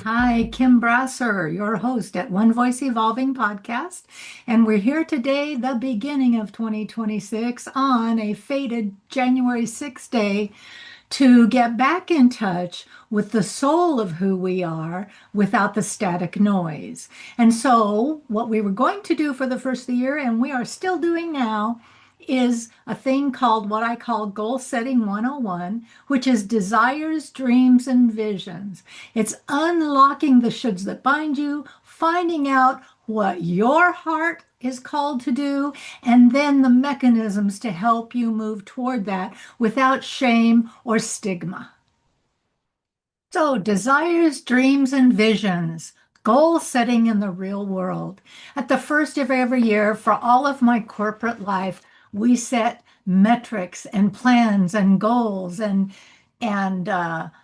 Hi, Kim Brassor, your host at One Voice Evolving Podcast. And we're here today, the beginning of 2026, on a fated January 6th day, to get back in touch with the soul of who we are without the static noise. And so, what we were going to do for the first of the year, and we are still doing now, is a thing called what I call Goal Setting 101, which is desires, dreams, and visions. It's unlocking the shoulds that bind you, finding out what your heart is called to do, and then the mechanisms to help you move toward that without shame or stigma. So, desires, dreams, and visions. Goal setting in the real world. At the first of every year, for all of my corporate life, we set metrics and plans and goals and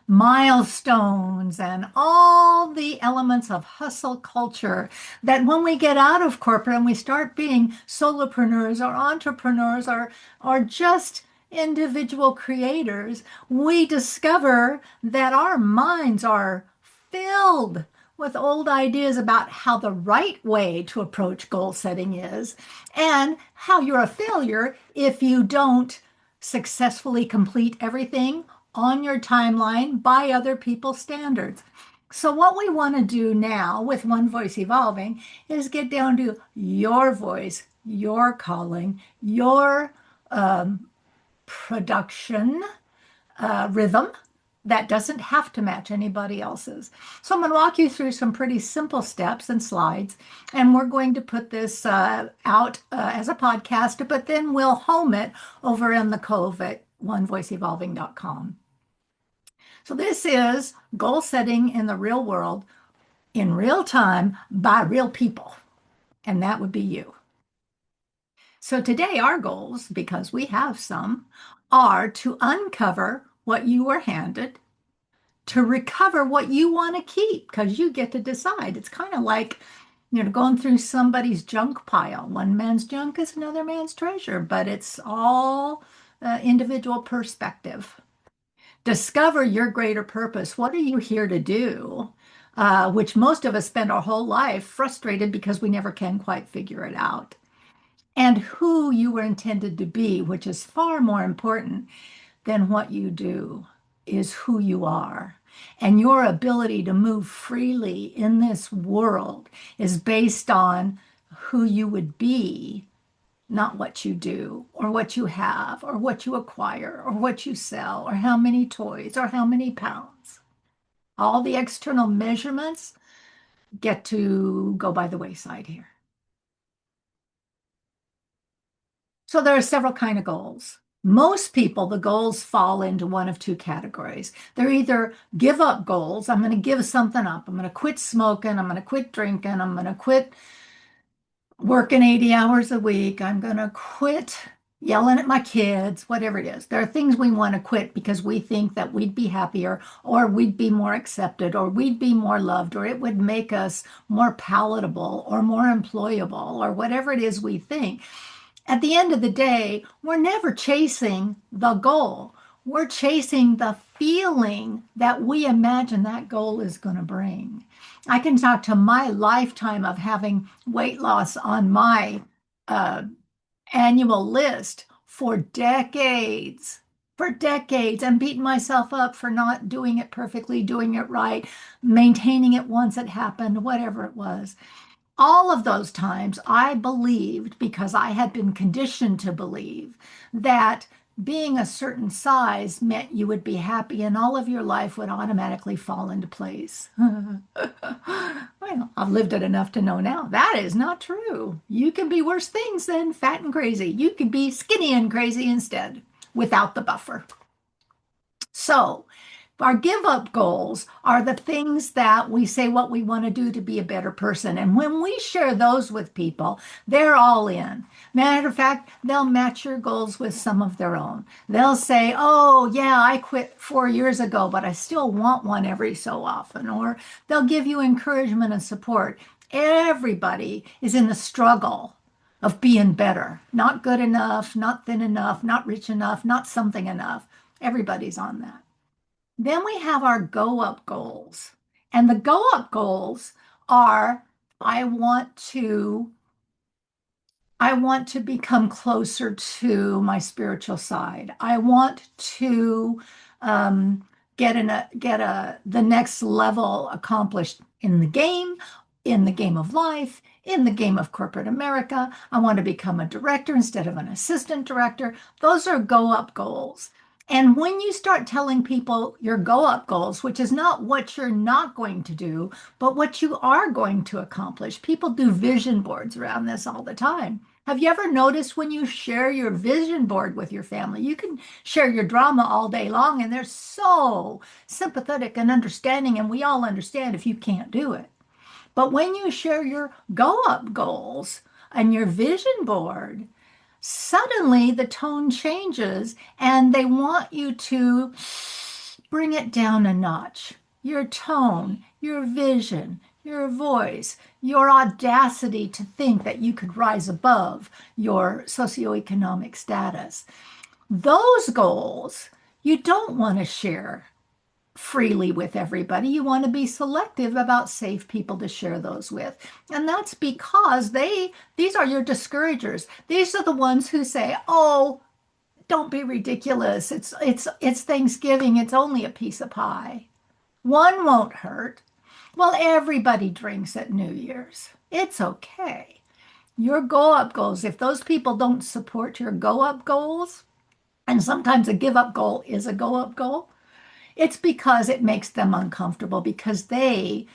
milestones and all the elements of hustle culture that when we get out of corporate and we start being solopreneurs or entrepreneurs or just individual creators, we discover that our minds are filled with old ideas about how the right way to approach goal setting is and how you're a failure if you don't successfully complete everything on your timeline by other people's standards. So, what we want to do now with One Voice Evolving is get down to your voice, your calling, your production rhythm that doesn't have to match anybody else's. So I'm going to walk you through some pretty simple steps and slides, and we're going to put this out as a podcast, but then we'll home it over in the COVE at onevoiceevolving.com. So this is goal setting in the real world, in real time, by real people, and that would be you. So today, our goals, because we have some, are to uncover what you were handed, to recover what you want to keep, because you get to decide. It's kind of like, going through somebody's junk pile. One man's junk is another man's treasure, but it's all individual perspective. Discover your greater purpose. What are you here to do? Which most of us spend our whole life frustrated because we never can quite figure it out. And who you were intended to be, which is far more important than what you do, is who you are. And your ability to move freely in this world is based on who you would be, not what you do, or what you have, or what you acquire, or what you sell, or how many toys, or how many pounds. All the external measurements get to go by the wayside here. So there are several kind of goals. Most people, the goals fall into one of two categories. They're either give up goals. I'm going to give something up. I'm going to quit smoking. I'm going to quit drinking. I'm going to quit working 80 hours a week. I'm going to quit yelling at my kids, whatever it is. There are things we want to quit because we think that we'd be happier or we'd be more accepted or we'd be more loved or it would make us more palatable or more employable or whatever it is we think. At the end of the day, we're never chasing the goal. We're chasing the feeling that we imagine that goal is going to bring. I can talk to my lifetime of having weight loss on my annual list for decades, and beating myself up for not doing it perfectly, doing it right, maintaining it once it happened, whatever it was. All of those times I believed, because I had been conditioned to believe, that being a certain size meant you would be happy and all of your life would automatically fall into place. Well, I've lived it enough to know now that is not true. You can be worse things than fat and crazy. You can be skinny and crazy instead without the buffer. So, our give up goals are the things that we say what we want to do to be a better person. And when we share those with people, they're all in. Matter of fact, they'll match your goals with some of their own. They'll say, oh, yeah, I quit 4 years ago, but I still want one every so often. Or they'll give you encouragement and support. Everybody is in the struggle of being better. Not good enough, not thin enough, not rich enough, not something enough. Everybody's on that. Then we have our go up goals. And the go up goals are I want to I want to become closer to my spiritual side. I want to um, get the next level accomplished in the game of life, in the game of corporate America. I want to become a director instead of an assistant director. Those are go up goals. And when you start telling people your go up goals, which is not what you're not going to do, but what you are going to accomplish, people do vision boards around this all the time. Have you ever noticed when you share your vision board with your family? You can share your drama all day long, and they're so sympathetic and understanding, and we all understand if you can't do it. But when you share your go up goals and your vision board, suddenly the tone changes and they want you to bring it down a notch. Your tone, your vision, your voice, your audacity to think that you could rise above your socioeconomic status. Those goals you don't want to share freely with everybody. You want to be selective about safe people to share those with. And that's because these are your discouragers. These are the ones who say, "Oh, don't be ridiculous. It's Thanksgiving. It's only a piece of pie. One won't hurt." Well, everybody drinks at New Year's. It's okay. Your go up goals, if those people don't support your go up goals, and sometimes a give up goal is a go up goal, it's because it makes them uncomfortable because they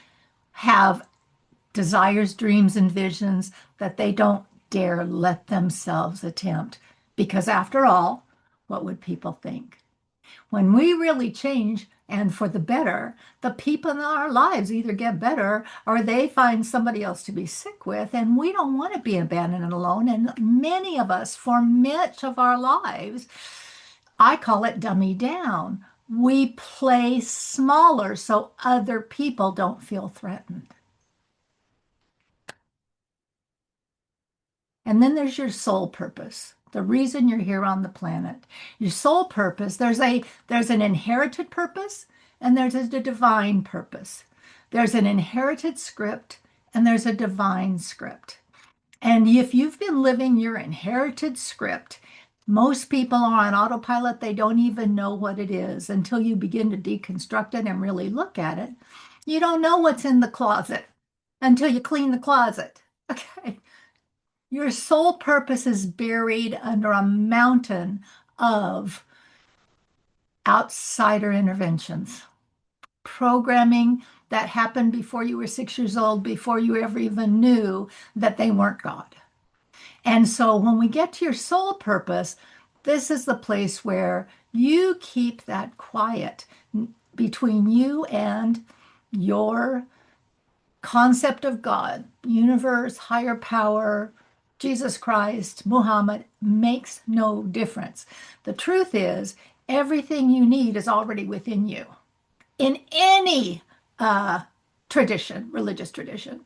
have desires, dreams, and visions that they don't dare let themselves attempt. Because after all, what would people think? When we really change and for the better, the people in our lives either get better or they find somebody else to be sick with, and we don't want to be abandoned and alone. And many of us, for much of our lives, I call it dummy down. We play smaller so other people don't feel threatened. And then there's your soul purpose, the reason you're here on the planet. Your soul purpose, there's an inherited purpose and there's a divine purpose. There's an inherited script and there's a divine script. And if you've been living your inherited script, most people are on autopilot. They don't even know what it is until you begin to deconstruct it and really look at it. You don't know what's in the closet until you clean the closet. Okay. Your soul purpose is buried under a mountain of outsider interventions, programming that happened before you were 6 years old, before you ever even knew that they weren't God. And so when we get to your soul purpose, this is the place where you keep that quiet between you and your concept of God, universe, higher power, Jesus Christ, Muhammad, makes no difference. The truth is, everything you need is already within you in any tradition, religious tradition.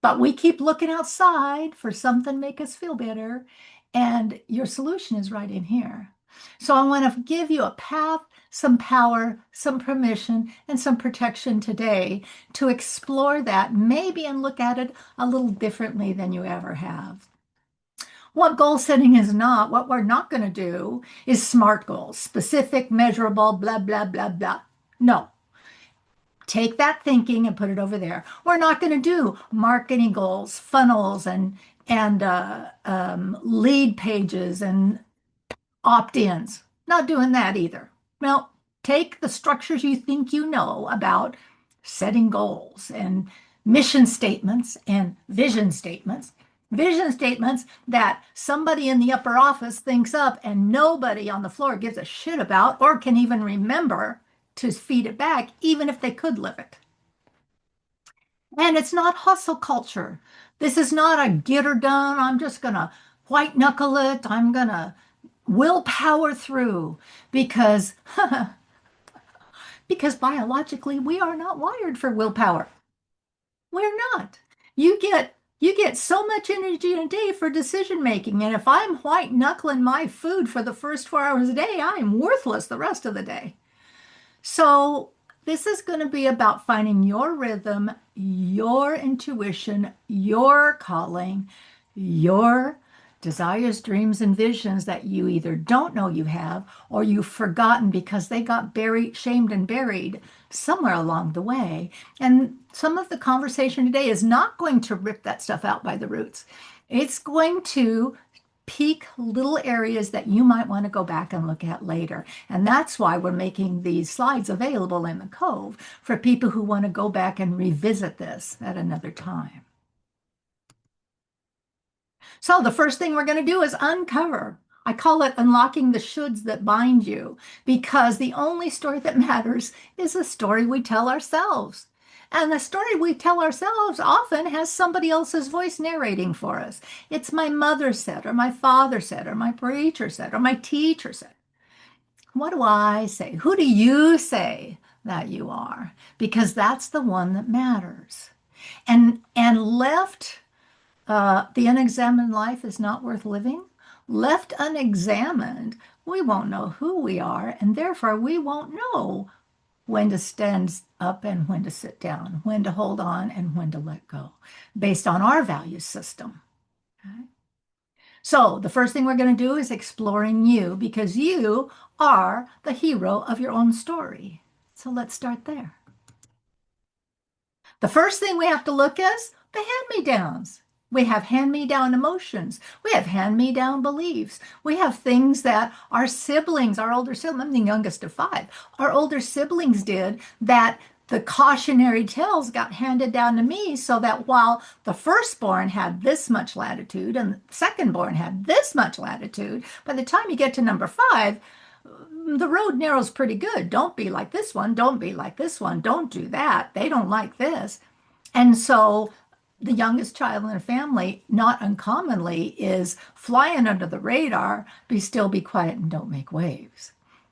But we keep looking outside for something to make us feel better. And your solution is right in here. So I want to give you a path, some power, some permission, and some protection today to explore that maybe and look at it a little differently than you ever have. What goal setting is not, what we're not going to do is SMART goals, specific, measurable, blah, blah, blah, blah. No, take that thinking and put it over there. We're not going to do marketing goals, funnels, and lead pages and opt-ins. Not doing that either. Well, take the structures you think you know about setting goals and mission statements and vision statements. Vision statements that somebody in the upper office thinks up and nobody on the floor gives a shit about or can even remember to feed it back, even if they could live it. And it's not hustle culture. This is not a get her done. I'm just going to white knuckle it. I'm going to willpower through because because biologically we are not wired for willpower. We're not. You get so much energy in a day for decision making, and if I'm white knuckling my food for the first 4 hours a day, I am worthless the rest of the day. So This is going to be about finding your rhythm, your intuition, your calling, your desires, dreams, and visions that you either don't know you have or you've forgotten because they got buried, shamed, and buried somewhere along the way. And some of the conversation today is not going to rip that stuff out by the roots. It's going to peak little areas that you might want to go back and look at later. And that's why we're making these slides available in the Cove for people who want to go back and revisit this at another time. So the first thing we're going to do is uncover. I call it unlocking the shoulds that bind you, because the only story that matters is the story we tell ourselves. And the story we tell ourselves often has somebody else's voice narrating for us. It's my mother said, or my father said, or my preacher said, or my teacher said. What do I say? Who do you say that you are? Because that's the one that matters. And left the unexamined life is not worth living. Left unexamined, we won't know who we are, and therefore we won't know when to stand up and when to sit down, when to hold on and when to let go, based on our value system. Okay? So the first thing we're going to do is exploring you, because you are the hero of your own story. So let's start there. The first thing we have to look is the hand-me-downs. We have hand-me-down emotions. We have hand-me-down beliefs. We have things that our siblings, our older siblings, I'm the youngest of five, our older siblings did that the cautionary tales got handed down to me, so that while the firstborn had this much latitude and the secondborn had this much latitude, by the time you get to number five, the road narrows pretty good. Don't be like this one. Don't be like this one. Don't do that. They don't like this. And so the youngest child in a family, not uncommonly, is flying under the radar, be still, be quiet, and don't make waves.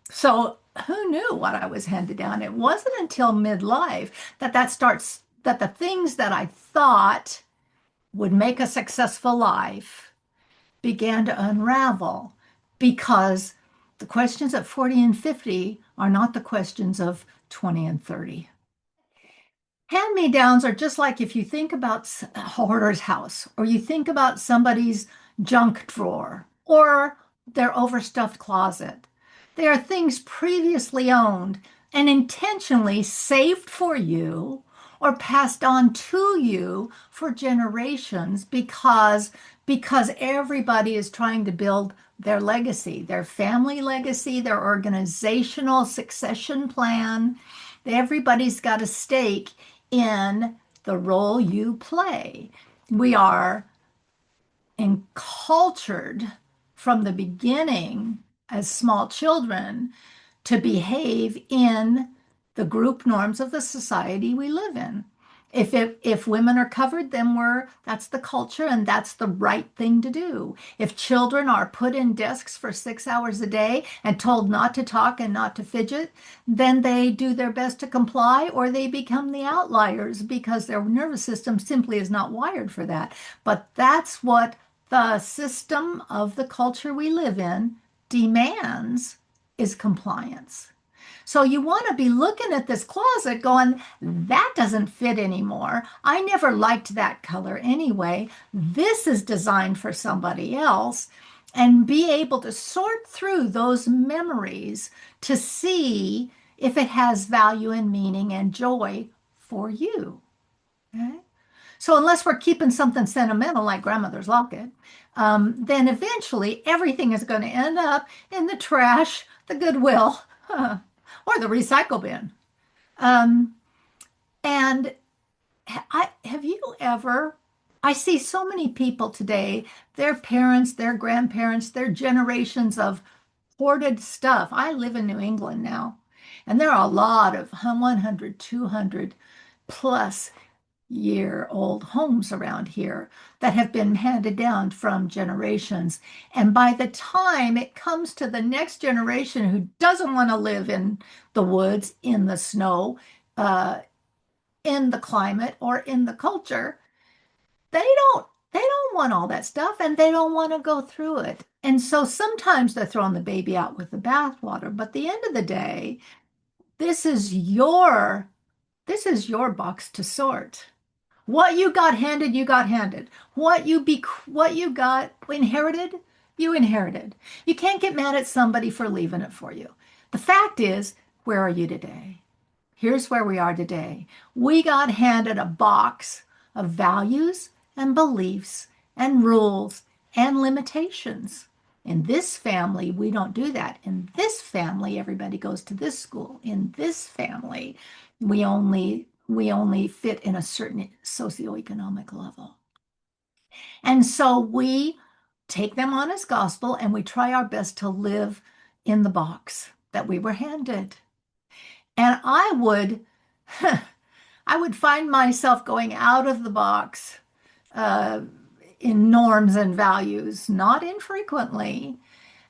So who knew what I was handed down? It wasn't until midlife that the things that I thought would make a successful life began to unravel, because the questions at 40 and 50 are not the questions of 20 and 30. Hand-me-downs are just like if you think about a hoarder's house, or you think about somebody's junk drawer, or their overstuffed closet. They are things previously owned and intentionally saved for you or passed on to you for generations, because everybody is trying to build their legacy, their family legacy, their organizational succession plan. Everybody's got a stake in the role you play. We are encultured from the beginning as small children to behave in the group norms of the society we live in. If women are covered, then that's the culture and that's the right thing to do. If children are put in desks for 6 hours a day and told not to talk and not to fidget, then they do their best to comply, or they become the outliers because their nervous system simply is not wired for that. But that's what the system of the culture we live in demands, is compliance. So you want to be looking at this closet going, that doesn't fit anymore. I never liked that color anyway. This is designed for somebody else. And be able to sort through those memories to see if it has value and meaning and joy for you. Okay? So unless we're keeping something sentimental like grandmother's locket, then eventually everything is going to end up in the trash, the Goodwill, or the recycle bin. And have you ever, I see so many people today, their parents, their grandparents, their generations of hoarded stuff. I live in New England now, and there are a lot of 100, 200 plus year-old homes around here that have been handed down from generations. And by the time it comes to the next generation who doesn't want to live in the woods, in the snow, in the climate, or in the culture, they don't want all that stuff, and they don't want to go through it. And so sometimes they're throwing the baby out with the bathwater. But at the end of the day, This is your this is your box to sort. What you got handed, you got handed. What you got inherited, you inherited. You can't get mad at somebody for leaving it for you. The fact is, where are you today? Here's where we are today. We got handed a box of values and beliefs and rules and limitations. In this family, we don't do that. In this family, everybody goes to this school. In this family, we only fit in a certain socioeconomic level. And so we take them on as gospel and we try our best to live in the box that we were handed. And I would find myself going out of the box uh, in norms and values, not infrequently,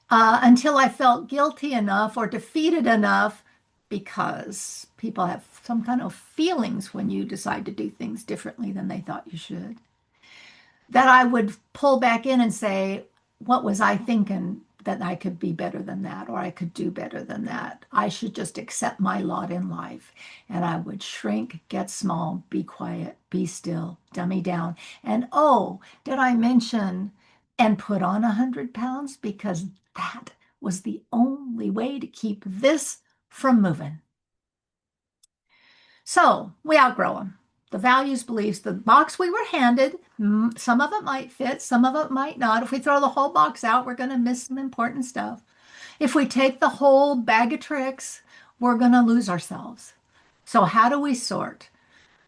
until I felt guilty enough or defeated enough, because people have some kind of feelings when you decide to do things differently than they thought you should, that I would pull back in and say, what was I thinking, that I could be better than that, or I could do better than that? I should just accept my lot in life. And I would shrink, get small, be quiet, be still, dummy down. And oh, did I mention and put on 100 pounds? Because that was the only way to keep this from moving. So we outgrow them. The values, beliefs, the box we were handed, some of it might fit, some of it might not. If we throw the whole box out, we're going to miss some important stuff. If we take the whole bag of tricks, we're going to lose ourselves. So how do we sort?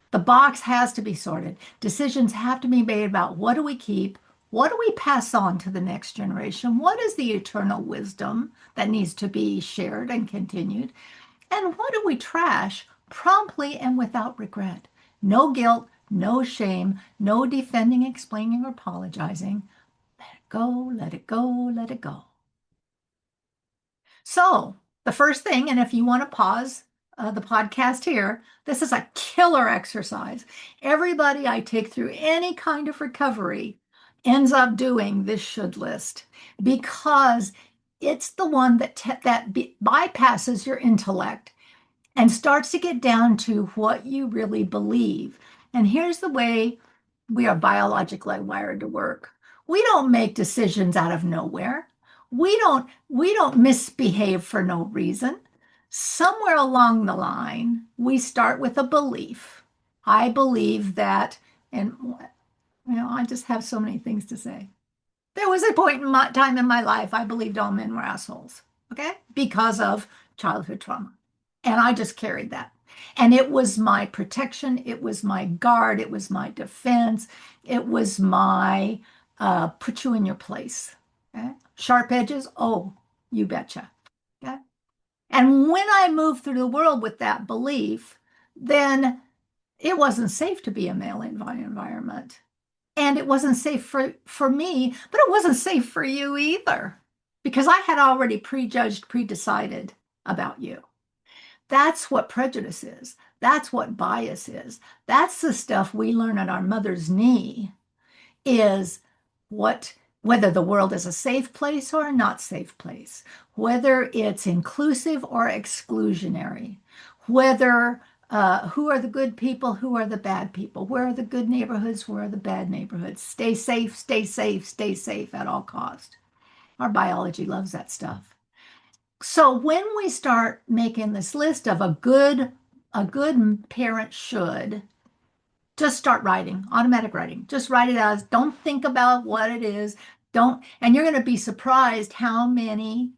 The box has to be sorted. Decisions have to be made about what do we keep? What do we pass on to the next generation? What is the eternal wisdom that needs to be shared and continued? And what do we trash promptly and without regret? No guilt, no shame, no defending, explaining, or apologizing. Let it go, let it go, let it go. So, the first thing, and if you want to pause the podcast here, this is a killer exercise. Everybody I take through any kind of recovery ends up doing this should list, because it's the one that bypasses your intellect and starts to get down to what you really believe. And here's the way we are biologically wired to work. We don't make decisions out of nowhere. We don't misbehave for no reason. Somewhere along the line, we start with a belief. I believe that, and I just have so many things to say. There was a point in my time in my life I believed all men were assholes, okay? Because of childhood trauma. And I just carried that. And it was my protection, it was my guard, it was my defense, it was my put you in your place. Okay? Sharp edges, oh, you betcha. Okay? And when I moved through the world with that belief, then it wasn't safe to be a male environment. And it wasn't safe for me, but it wasn't safe for you either, because I had already prejudged, predecided about you. That's what prejudice is. That's what bias is. That's the stuff we learn at our mother's knee, is what whether the world is a safe place or a not safe place, whether it's inclusive or exclusionary, whether who are the good people, who are the bad people, where are the good neighborhoods, where are the bad neighborhoods. Stay safe, stay safe, stay safe at all cost. Our biology loves that stuff. So when we start making this list of a good parent should, just start writing, automatic writing. Just write it as, don't think about what it is. And you're going to be surprised how many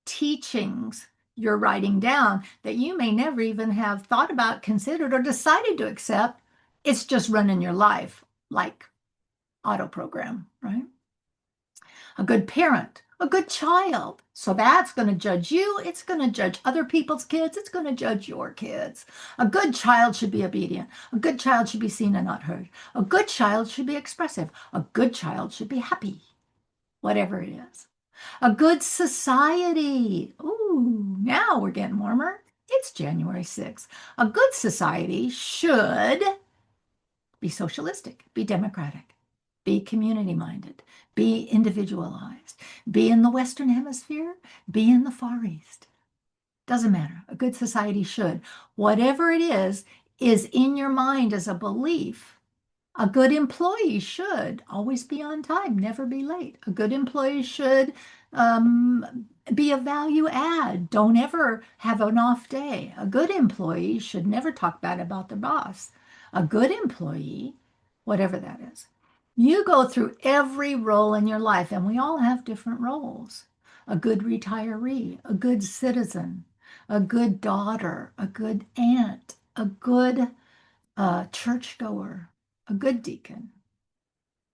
teachings you're writing down that you may never even have thought about, considered, or decided to accept. It's just running your life like auto program, right? A good parent, a good child. So that's going to judge you. It's going to judge other people's kids. It's going to judge your kids. A good child should be obedient. A good child should be seen and not heard. A good child should be expressive. A good child should be happy, whatever it is. A good society. Ooh, now we're getting warmer. It's January 6th. A good society should be socialistic, be democratic, be community minded, be individualized, be in the Western Hemisphere, be in the Far East. Doesn't matter. A good society should. Whatever it is in your mind as a belief. A good employee should always be on time, never be late. A good employee should be a value add. Don't ever have an off day. A good employee should never talk bad about their boss. A good employee, whatever that is. You go through every role in your life, and we all have different roles. A good retiree, a good citizen, a good daughter, a good aunt, a good churchgoer, a good deacon,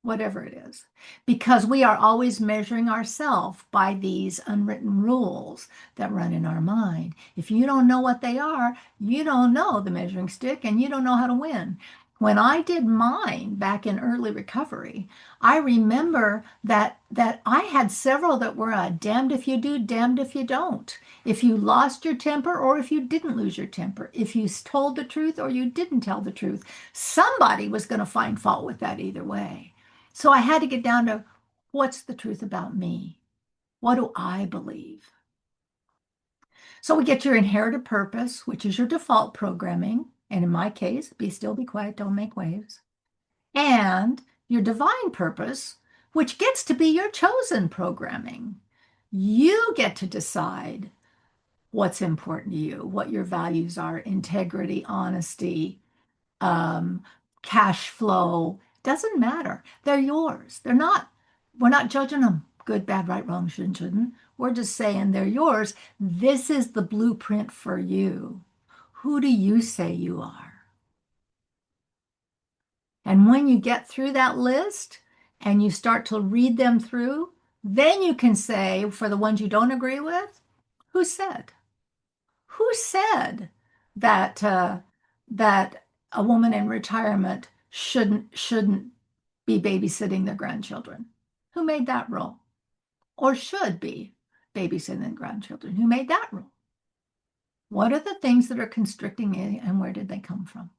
whatever it is, because we are always measuring ourselves by these unwritten rules that run in our mind. If you don't know what they are, you don't know the measuring stick and you don't know how to win. When I did mine back in early recovery, I remember that I had several that were damned if you do, damned if you don't. If you lost your temper or if you didn't lose your temper, if you told the truth or you didn't tell the truth, somebody was going to find fault with that either way. So I had to get down to what's the truth about me? What do I believe? So we get your inherited purpose, which is your default programming. And in my case, be still, be quiet, don't make waves. And your divine purpose, which gets to be your chosen programming. You get to decide what's important to you, what your values are, integrity, honesty, um, cash flow. Doesn't matter. They're yours. We're not judging them good, bad, right, wrong, shouldn't. We're just saying they're yours. This is the blueprint for you. Who do you say you are? And when you get through that list and you start to read them through, then you can say, for the ones you don't agree with, who said? Who said that that a woman in retirement shouldn't be babysitting their grandchildren? Who made that rule? Or should be babysitting their grandchildren? Who made that rule? What are the things that are constricting it and where did they come from?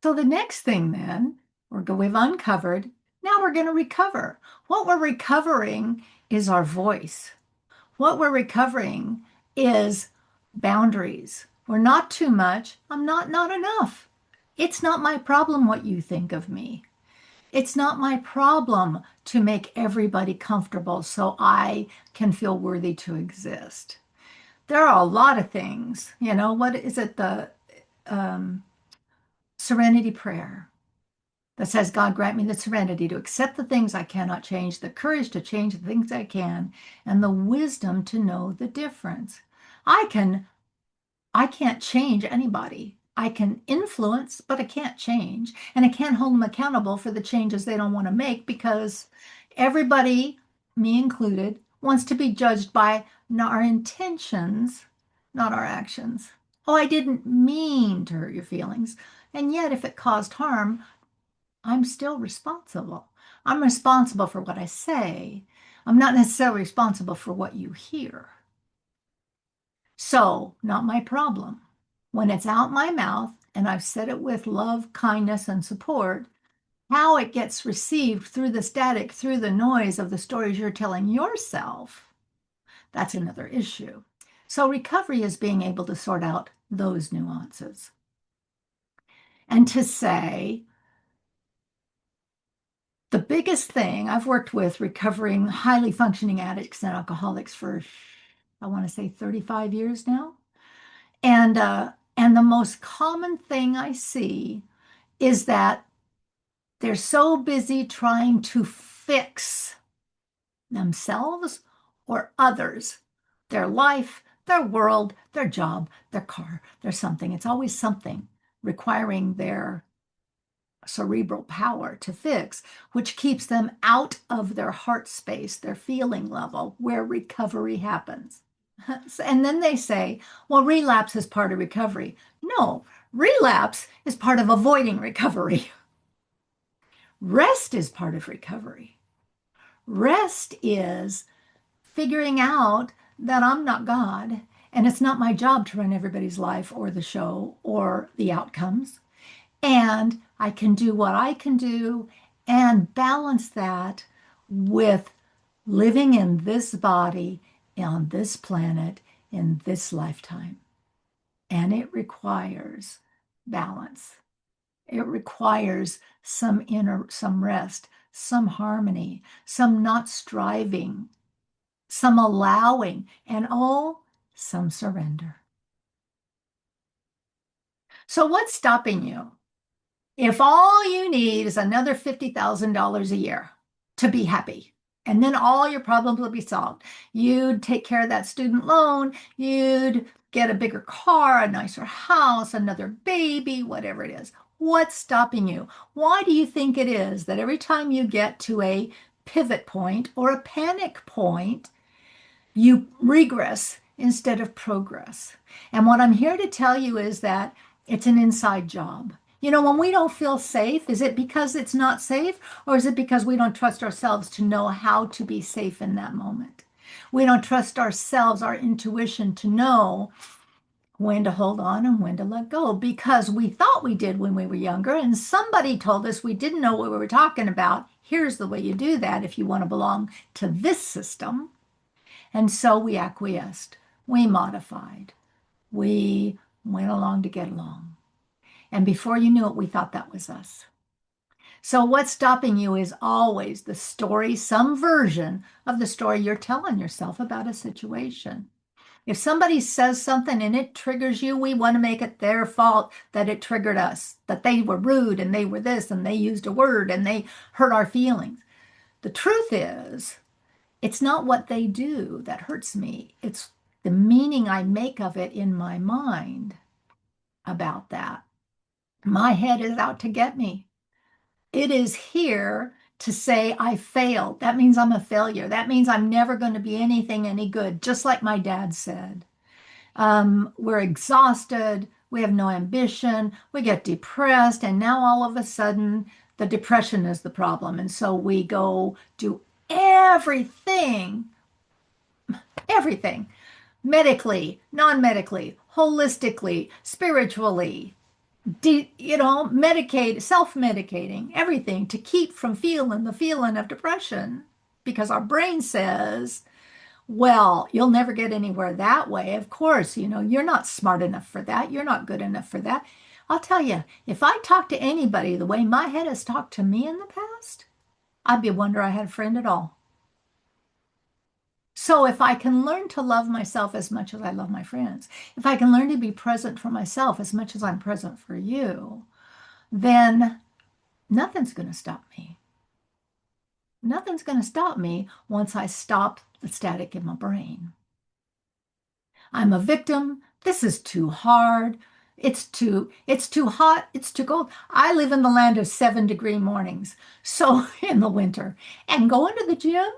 So the next thing then, we've uncovered, now we're going to recover. What we're recovering is our voice. What we're recovering is boundaries. We're not too much. I'm not enough. It's not my problem what you think of me. It's not my problem to make everybody comfortable so I can feel worthy to exist. There are a lot of things, what is it, the um, serenity prayer that says, God grant me the serenity to accept the things I cannot change, the courage to change the things I can, and the wisdom to know the difference. I can I can't change anybody. I can influence, but I can't change. And I can't hold them accountable for the changes they don't want to make because everybody, me included, wants to be judged by our intentions, not our actions. Oh, I didn't mean to hurt your feelings. And yet, if it caused harm, I'm still responsible. I'm responsible for what I say. I'm not necessarily responsible for what you hear. So, not my problem. When it's out my mouth and I've said it with love, kindness, and support, how it gets received through the static, through the noise of the stories you're telling yourself, that's another issue. So, recovery is being able to sort out those nuances and to say, the biggest thing I've worked with recovering highly functioning addicts and alcoholics for, I want to say 35 years now. And the most common thing I see is that they're so busy trying to fix themselves or others, their life, their world, their job, their car, their something. It's always something requiring their cerebral power to fix, which keeps them out of their heart space, their feeling level, where recovery happens. And then they say, well, relapse is part of recovery. No, relapse is part of avoiding recovery. Rest is part of recovery. Rest is figuring out that I'm not God and it's not my job to run everybody's life or the show or the outcomes. And I can do what I can do and balance that with living in this body on this planet in this lifetime. And it requires balance. It requires some rest, some harmony, some not striving, some allowing, and oh, some surrender. So what's stopping you? If all you need is another $50,000 a year to be happy, and then all your problems will be solved, you'd take care of that student loan, you'd get a bigger car, a nicer house, another baby, whatever it is. What's stopping you? Why do you think it is that every time you get to a pivot point or a panic point, you regress instead of progress? And what I'm here to tell you is that it's an inside job. You know, when we don't feel safe, is it because it's not safe, or is it because we don't trust ourselves to know how to be safe in that moment? We don't trust ourselves, our intuition, to know when to hold on and when to let go because we thought we did when we were younger, and somebody told us we didn't know what we were talking about. Here's the way you do that if you want to belong to this system. And so we acquiesced, we modified, we went along to get along. And before you knew it, we thought that was us. So what's stopping you is always the story, some version of the story you're telling yourself about a situation. If somebody says something and it triggers you, we want to make it their fault that it triggered us, that they were rude and they were this and they used a word and they hurt our feelings. The truth is, it's not what they do that hurts me. It's the meaning I make of it in my mind about that. My head is out to get me. It is here to say I failed. That means I'm a failure. That means I'm never going to be anything any good, just like my dad said. We're exhausted. We have no ambition. We get depressed. And now all of a sudden, the depression is the problem. And so we go do everything, everything, medically, non-medically, holistically, spiritually, medicate, self-medicating, everything to keep from feeling the feeling of depression because our brain says, well, you'll never get anywhere that way. Of course, you're not smart enough for that. You're not good enough for that. I'll tell you, if I talk to anybody the way my head has talked to me in the past, I'd be a wonder I had a friend at all. So if I can learn to love myself as much as I love my friends, if I can learn to be present for myself as much as I'm present for you, then nothing's going to stop me. Nothing's going to stop me once I stop the static in my brain. I'm a victim. This is too hard. It's too hot. It's too cold. I live in the land of 7-degree mornings. So in the winter and going to the gym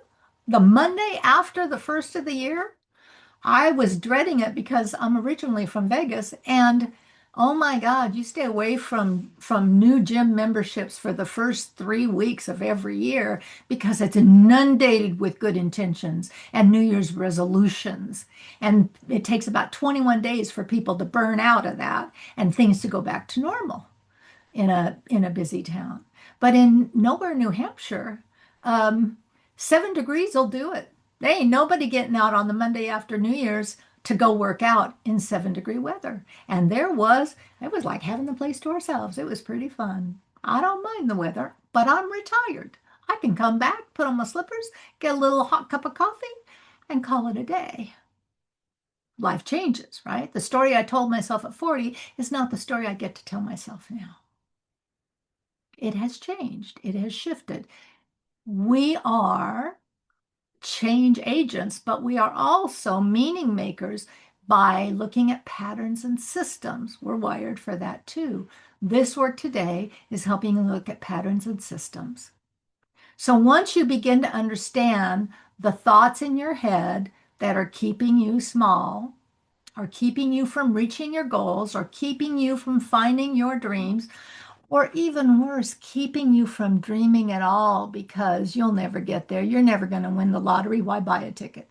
the Monday after the first of the year, I was dreading it because I'm originally from Vegas, and oh my God, you stay away from new gym memberships for the first 3 weeks of every year because it's inundated with good intentions and New Year's resolutions. And it takes about 21 days for people to burn out of that and things to go back to normal in a busy town. But in nowhere, New Hampshire, 7 degrees will do it. There ain't nobody getting out on the Monday after New Year's to go work out in 7-degree weather. And it was like having the place to ourselves. It was pretty fun. I don't mind the weather, but I'm retired. I can come back, put on my slippers, get a little hot cup of coffee, and call it a day. Life changes, right? The story I told myself at 40 is not the story I get to tell myself now. It has changed. It has shifted. We are change agents, but we are also meaning makers by looking at patterns and systems. We're wired for that too. This work today is helping you look at patterns and systems. So once you begin to understand the thoughts in your head that are keeping you small, or keeping you from reaching your goals, or keeping you from finding your dreams, or even worse, keeping you from dreaming at all because you'll never get there. You're never going to win the lottery. Why buy a ticket?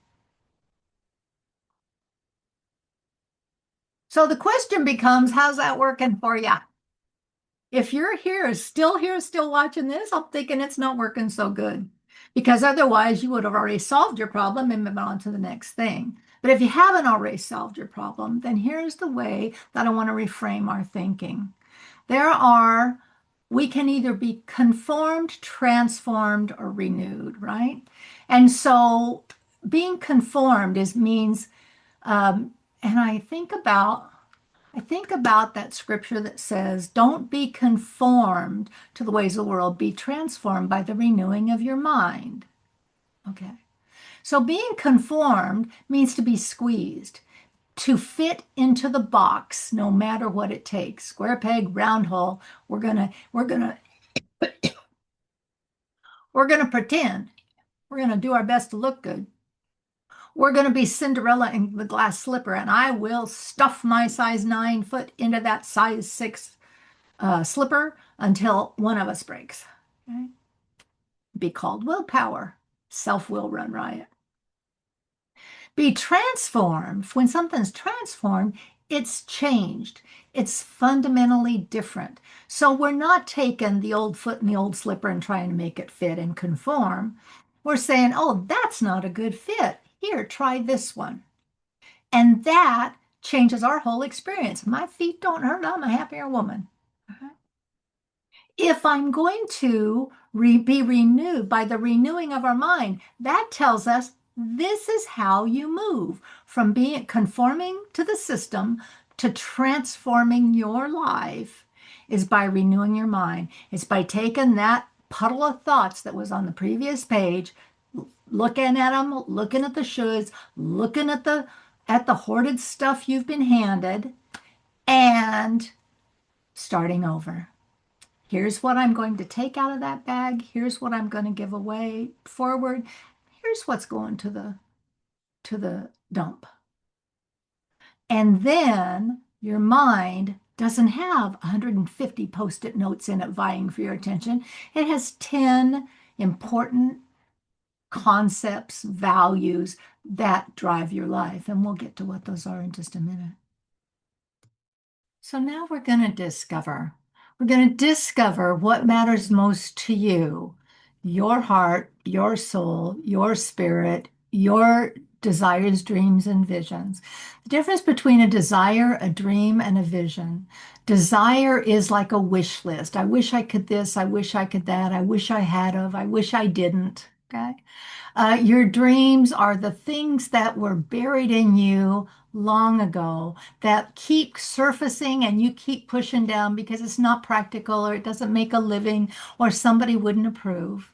So the question becomes, how's that working for you? If you're here, still watching this, I'm thinking it's not working so good. because otherwise you would have already solved your problem and moved on to the next thing. But if you haven't already solved your problem, then here's the way that I want to reframe our thinking. There are, we can either be conformed, transformed, or renewed, right? And so being conformed is means, and I think about that scripture that says, don't be conformed to the ways of the world, be transformed by the renewing of your mind. Okay. So being conformed means to be squeezed, to fit into the box, no matter what it takes. Square peg, round hole. We're gonna pretend. We're gonna do our best to look good. We're gonna be Cinderella in the glass slipper, and I will stuff my size 9 foot into that size 6 slipper until one of us breaks. Okay? Be called willpower. Self will run riot. Be transformed. When something's transformed, it's changed. It's fundamentally different. So we're not taking the old foot in the old slipper and trying to make it fit and conform. We're saying, oh, that's not a good fit. Here, try this one. And that changes our whole experience. My feet don't hurt. I'm a happier woman. If I'm going to be renewed by the renewing of our mind, that tells us this is how you move from being conforming to the system to transforming your life is by renewing your mind. It's by taking that puddle of thoughts that was on the previous page, looking at them, looking at the shoulds, looking at the hoarded stuff you've been handed, and starting over. Here's what I'm going to take out of that bag. Here's what I'm going to give away forward. Here's what's going to the dump. And then your mind doesn't have 150 post-it notes in it vying for your attention. It has 10 important concepts, values that drive your life. And we'll get to what those are in just a minute. So now we're going to discover. We're going to discover what matters most to you, your heart, your soul, your spirit, your desires, dreams, and visions. The difference between a desire, a dream, and a vision. Desire is like a wish list. I wish I could this. I wish I could that. I wish I had of. I wish I didn't. Okay. Your dreams are the things that were buried in you long ago that keep surfacing and you keep pushing down because it's not practical or it doesn't make a living or somebody wouldn't approve.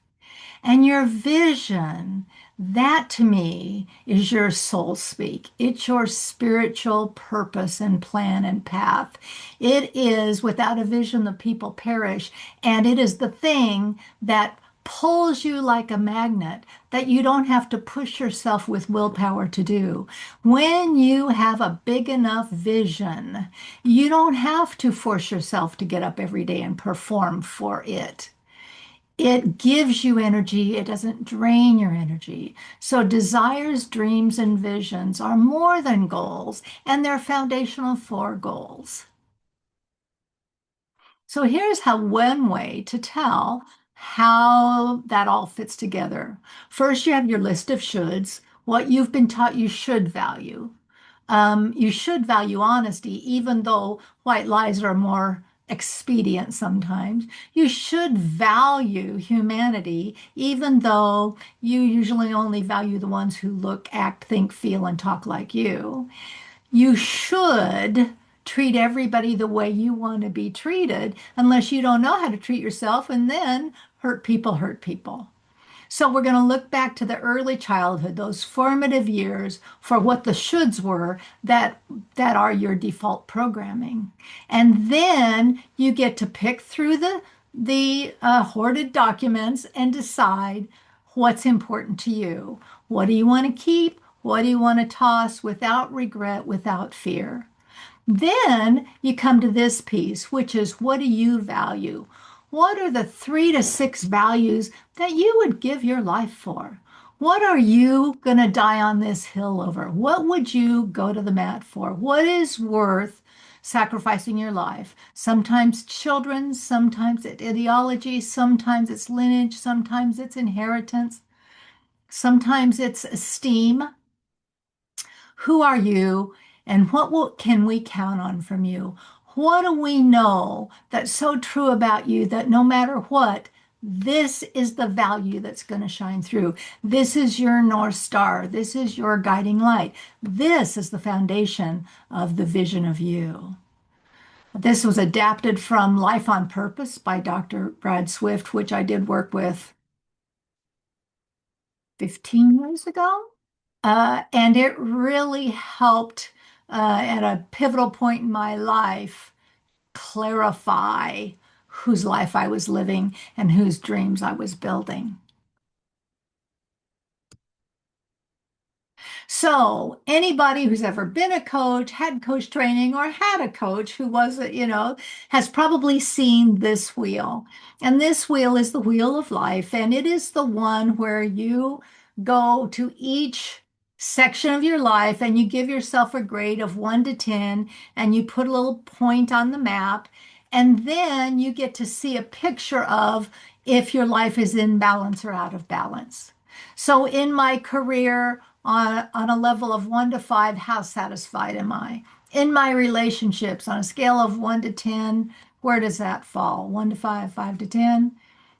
And your vision, that to me is your soul speak. It's your spiritual purpose and plan and path. It is without a vision, the people perish. And it is the thing that pulls you like a magnet that you don't have to push yourself with willpower to do. When you have a big enough vision, you don't have to force yourself to get up every day and perform for it. It gives you energy. It doesn't drain your energy. So desires, dreams, and visions are more than goals, and they're foundational for goals. So here's how one way to tell how that all fits together. First, you have your list of shoulds, what you've been taught you should value. You should value honesty, even though white lies are more expedient sometimes. You should value humanity, even though you usually only value the ones who look, act, think, feel, and talk like you. You should treat everybody the way you want to be treated, unless you don't know how to treat yourself, and then hurt people hurt people. So we're going to look back to the early childhood, those formative years, for what the shoulds were that are your default programming. And then you get to pick through the hoarded documents and decide what's important to you. What do you want to keep? What do you want to toss without regret, without fear? Then you come to this piece, which is what do you value? What are the 3 to 6 values that you would give your life for? What are you going to die on this hill over? What would you go to the mat for? What is worth sacrificing your life? Sometimes children, sometimes it's ideology, sometimes it's lineage, sometimes it's inheritance. Sometimes it's esteem. Who are you, and can we count on from you? What do we know that's so true about you that no matter what, this is the value that's going to shine through? This is your North Star. This is your guiding light. This is the foundation of the vision of you. This was adapted from Life on Purpose by Dr. Brad Swift, which I did work with 15 years ago. And it really helped at a pivotal point in my life clarify whose life I was living and whose dreams I was building. So, anybody who's ever been a coach, had coach training, or had a coach who was, has probably seen this wheel. And this wheel is the wheel of life. And it is the one where you go to each section of your life and you give yourself a grade of 1 to 10, and you put a little point on the map. And then you get to see a picture of if your life is in balance or out of balance. So, in my career, on a level of 1 to 5, how satisfied am I? In my relationships, on a scale of 1 to 10, where does that fall? 1 to 5, 5 to 10.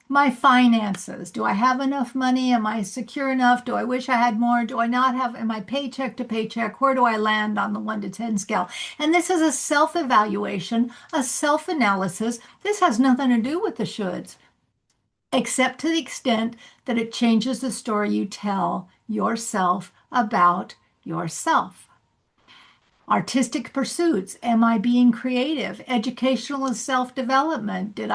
My finances, do I have enough money? Am I secure enough? Do I wish I had more? Do I not have? Am I paycheck to paycheck? Where do I land on the 1 to 10 scale? And this is a self evaluation, a self analysis. This has nothing to do with the shoulds, except to the extent that it changes the story you tell yourself about yourself. Artistic pursuits. Am I being creative? Educational and self-development. Am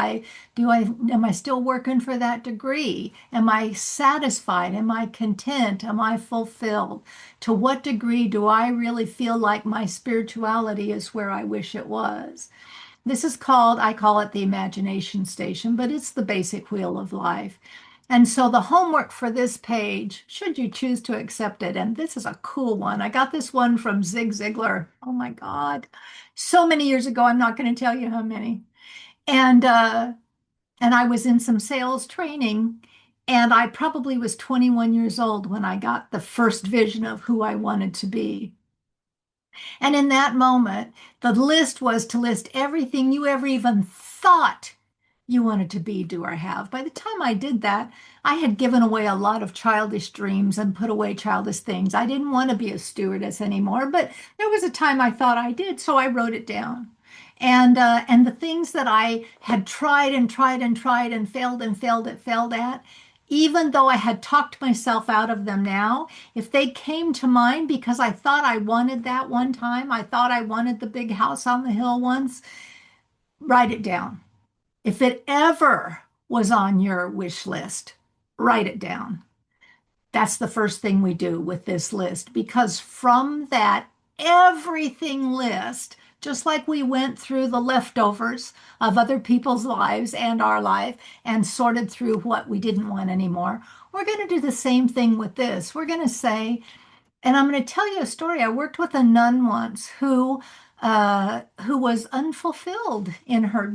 I still working for that degree? Am I satisfied? Am I content? Am I fulfilled? To what degree do I really feel like my spirituality is where I wish it was? This is called, I call it the imagination station, but it's the basic wheel of life. And so the homework for this page, should you choose to accept it, and this is a cool one. I got this one from Zig Ziglar. Oh my God. So many years ago, I'm not going to tell you how many. And I was in some sales training, and I probably was 21 years old when I got the first vision of who I wanted to be. And in that moment, the list was to list everything you ever even thought you wanted to be, do, or have. By the time I did that, I had given away a lot of childish dreams and put away childish things. I didn't want to be a stewardess anymore, but there was a time I thought I did, so I wrote it down. And the things that I had tried and tried and tried and failed at, even though I had talked myself out of them now, if they came to mind because I thought I wanted that one time, I thought I wanted the big house on the hill once, write it down. If it ever was on your wish list, write it down. That's the first thing we do with this list, because from that everything list, just like we went through the leftovers of other people's lives and our life and sorted through what we didn't want anymore, we're going to do the same thing with this. We're going to say, and I'm going to tell you a story. I worked with a nun once who was unfulfilled in her.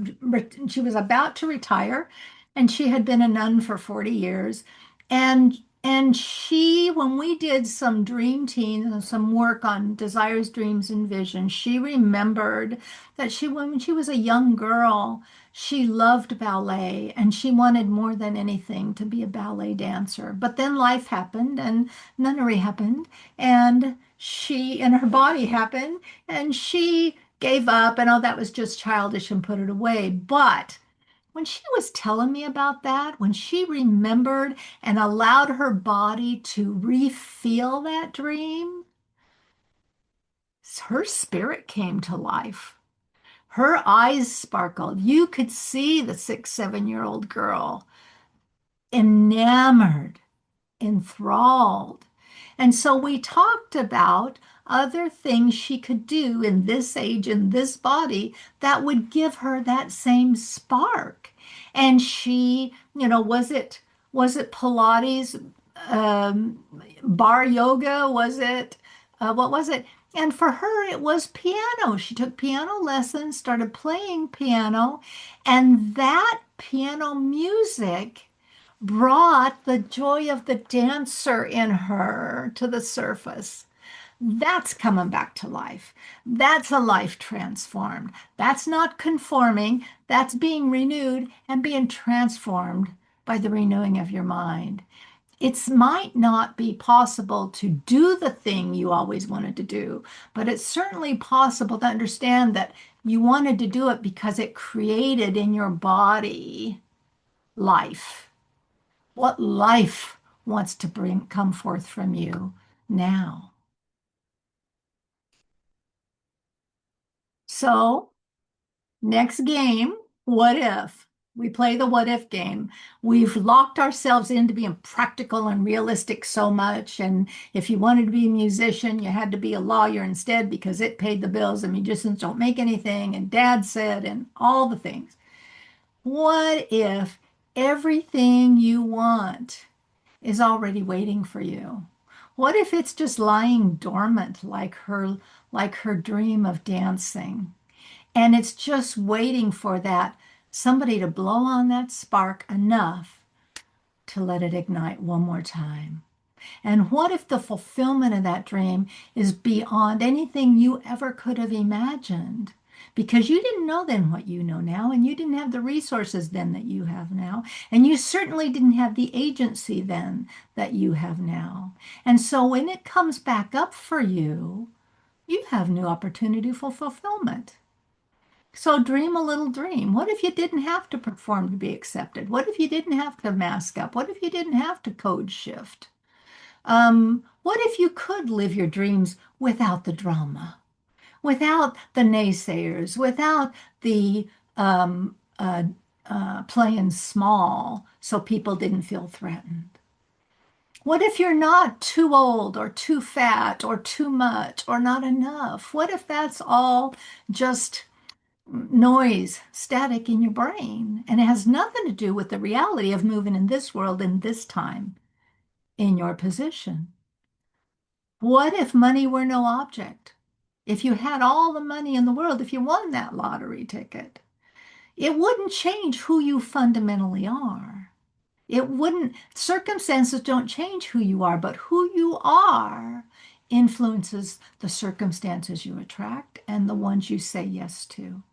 She was about to retire, and she had been a nun for 40 years. And she, when we did some dream team and some work on desires, dreams, and visions, she remembered that when she was a young girl, she loved ballet and she wanted more than anything to be a ballet dancer. But then life happened and nunnery happened, and her body happened, and she gave up, and oh, that was just childish, and put it away. But when she was telling me about that, when she remembered and allowed her body to re-feel that dream, her spirit came to life. Her eyes sparkled. You could see the 6, 7-year-old girl enamored, enthralled. And so we talked about other things she could do in this age, in this body, that would give her that same spark. And she, was it Pilates, bar yoga? Was it, what was it? And for her, it was piano. She took piano lessons, started playing piano, and that piano music brought the joy of the dancer in her to the surface. That's coming back to life. That's a life transformed. That's not conforming. That's being renewed and being transformed by the renewing of your mind. It might not be possible to do the thing you always wanted to do, but it's certainly possible to understand that you wanted to do it because it created in your body life. What life wants to come forth from you now? So, next game, what if? We play the what if game. We've locked ourselves into being practical and realistic so much. And if you wanted to be a musician, you had to be a lawyer instead because it paid the bills and musicians don't make anything. And dad said, and all the things. What if everything you want is already waiting for you? What if it's just lying dormant like her dream of dancing? And it's just waiting for that somebody to blow on that spark enough to let it ignite one more time. And what if the fulfillment of that dream is beyond anything you ever could have imagined? Because you didn't know then what you know now, and you didn't have the resources then that you have now, and you certainly didn't have the agency then that you have now. And so when it comes back up for you, you have new opportunity for fulfillment. So dream a little dream. What if you didn't have to perform to be accepted? What if you didn't have to mask up? What if you didn't have to code shift? What if you could live your dreams without the drama, without the naysayers, without the playing small so people didn't feel threatened? What if you're not too old or too fat or too much or not enough? What if that's all just noise, static in your brain, and it has nothing to do with the reality of moving in this world in this time in your position? What if money were no object? If you had all the money in the world, if you won that lottery ticket, it wouldn't change who you fundamentally are. It wouldn't, circumstances don't change who you are, but who you are influences the circumstances you attract and the ones you say yes to.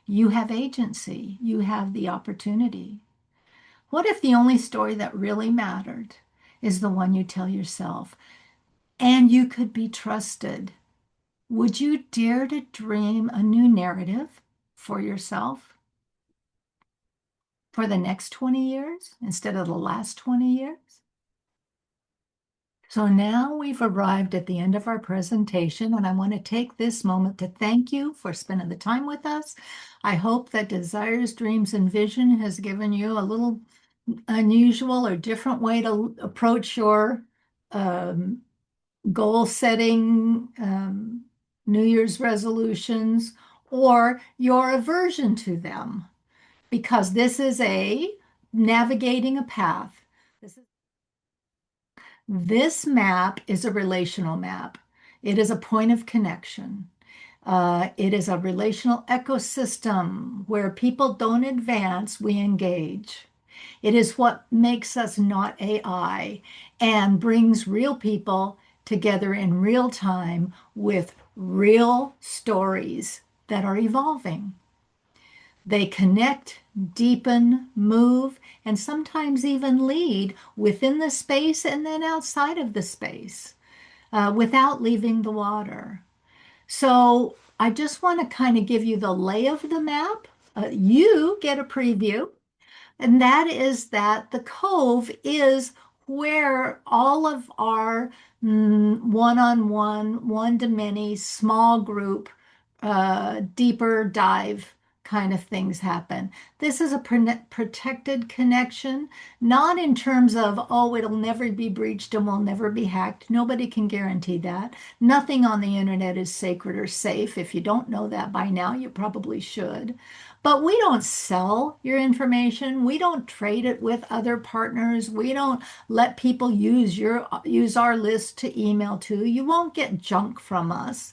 You have agency. You have the opportunity. What if the only story that really mattered is the one you tell yourself and you could be trusted? Would you dare to dream a new narrative for yourself for the next 20 years instead of the last 20 years? So now we've arrived at the end of our presentation, and I want to take this moment to thank you for spending the time with us. I hope that Desires, Dreams, and Vision has given you a little unusual or different way to approach your um, goal setting, New Year's resolutions, or your aversion to them, because this is a navigating a path. This map is a relational map. It is a point of connection. It is a relational ecosystem where people don't advance, we engage. It is what makes us not AI and brings real people together in real time with real stories that are evolving. They connect, deepen, move, and sometimes even lead within the space and then outside of the space without leaving the water. So I just want to kind of give you the lay of the map. You get a preview. And that is that the Cove is where all of our one-on-one, one-to-many, small group, deeper dive kind of things happen. This is a protected connection, not in terms of, oh, it'll never be breached and will never be hacked. Nobody can guarantee that. Nothing on the internet is sacred or safe. If you don't know that by now, you probably should. But we don't sell your information. We don't trade it with other partners. We don't let people use our list to email to. You won't get junk from us.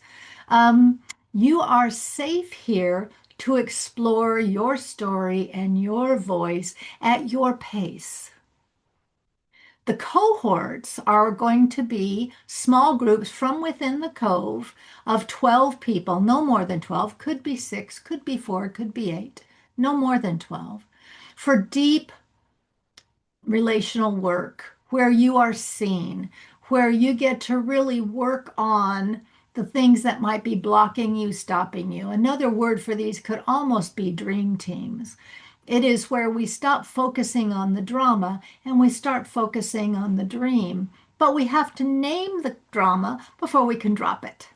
You are safe here to explore your story and your voice at your pace. The cohorts are going to be small groups from within the cove of 12 people, no more than 12, could be six, could be four, could be eight, no more than 12, for deep relational work where you are seen, where you get to really work on the things that might be blocking you, stopping you. Another word for these could almost be dream teams. It is where we stop focusing on the drama and we start focusing on the dream. But we have to name the drama before we can drop it.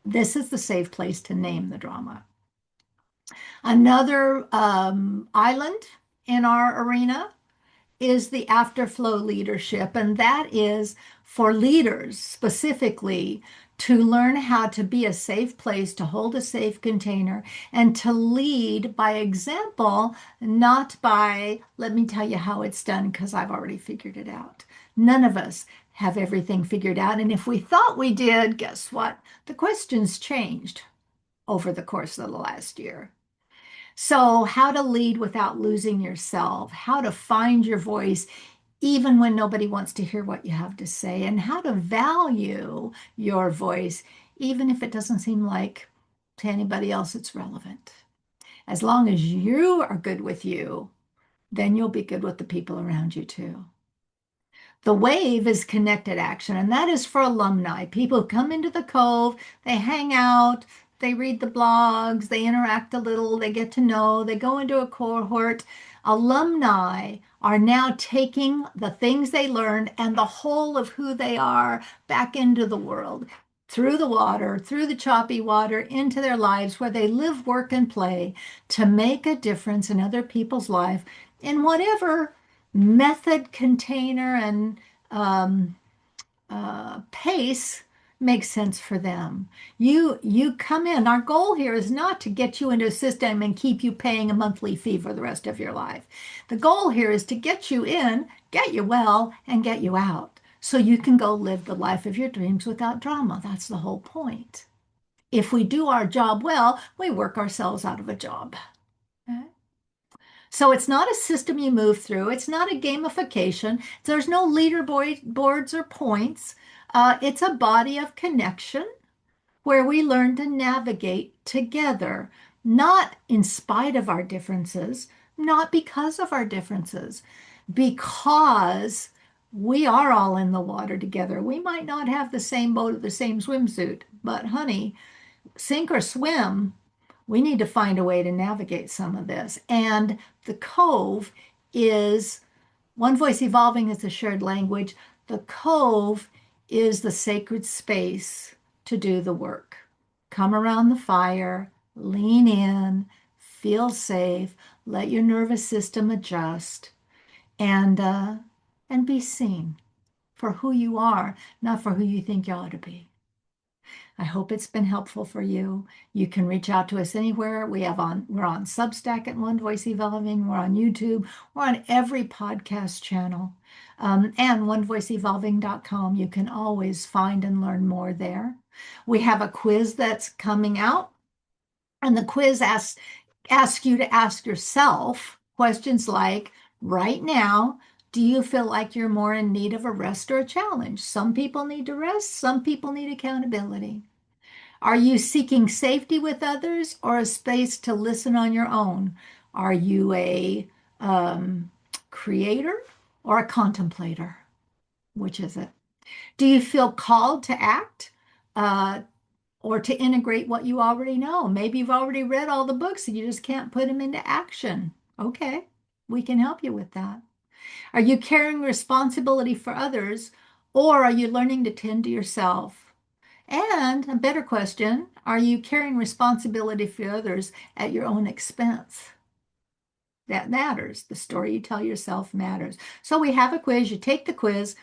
This is the safe place to name the drama. Another island in our arena is the afterflow leadership, and that is for leaders specifically to learn how to be a safe place, to hold a safe container, and to lead by example, not by, let me tell you how it's done because I've already figured it out. None of us have everything figured out. And if we thought we did, guess what? The questions changed over the course of the last year. So, how to lead without losing yourself, how to find your voice even when nobody wants to hear what you have to say, and how to value your voice even if it doesn't seem like to anybody else it's relevant. As long as you are good with you, then you'll be good with the people around you too. The wave is connected action, and that is for alumni. People who come into the Cove, they hang out, they read the blogs, they interact a little, they get to know, they go into a cohort. Alumni are now taking the things they learned and the whole of who they are back into the world, through the water, through the choppy water, into their lives where they live, work, and play to make a difference in other people's life in whatever method, container, and pace makes sense for them. You come in. Our goal here is not to get you into a system and keep you paying a monthly fee for the rest of your life. The goal here is to get you in, get you well, and get you out so you can go live the life of your dreams without drama. That's the whole point. If we do our job well, we work ourselves out of a job. Okay? So it's not a system you move through. It's not a gamification. There's no leaderboards or points. It's a body of connection where we learn to navigate together, not in spite of our differences, not because of our differences, because we are all in the water together. We might not have the same boat or the same swimsuit, but honey, sink or swim, we need to find a way to navigate some of this. And the Cove is One Voice Evolving is a shared language. The Cove is the sacred space to do the work. Come around the fire, lean in, feel safe, let your nervous system adjust, and be seen for who you are, not for who you think you ought to be. I hope it's been helpful for you. You can reach out to us anywhere. We're on Substack at One Voice Evolving. We're on YouTube. We're on every podcast channel. And onevoiceevolving.com. You can always find and learn more there. We have a quiz that's coming out, and the quiz asks you to ask yourself questions like, right now, do you feel like you're more in need of a rest or a challenge? Some people need to rest, some people need accountability. Are you seeking safety with others or a space to listen on your own? Are you a creator or a contemplator? Which is it? Do you feel called to act or to integrate what you already know? Maybe you've already read all the books and you just can't put them into action. Okay, we can help you with that. Are you carrying responsibility for others, or are you learning to tend to yourself? And a better question, are you carrying responsibility for others at your own expense? That matters. The story you tell yourself matters. So we have a quiz. You take the quiz.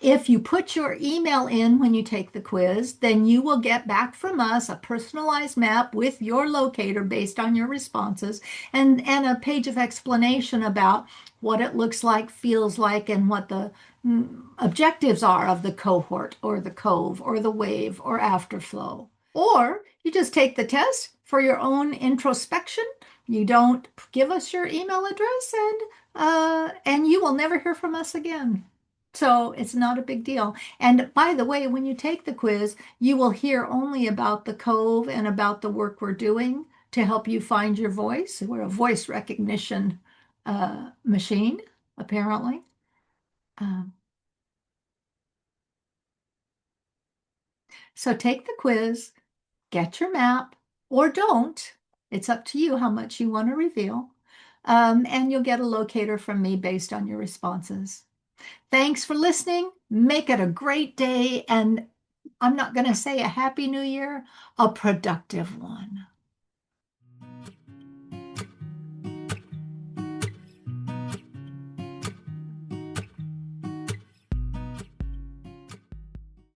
If you put your email in when you take the quiz, then you will get back from us a personalized map with your locator based on your responses and a page of explanation about what it looks like, feels like, and what the objectives are of the cohort or the cove or the wave or afterflow. Or you just take the test for your own introspection. You don't give us your email address, and you will never hear from us again. So it's not a big deal. And by the way, when you take the quiz, you will hear only about the Cove and about the work we're doing to help you find your voice. We're a voice recognition machine, apparently. Um, so take the quiz, get your map, or don't. It's up to you how much you want to reveal. And you'll get a locator from me based on your responses. Thanks for listening. Make it a great day. And I'm not going to say a happy new year, a productive one.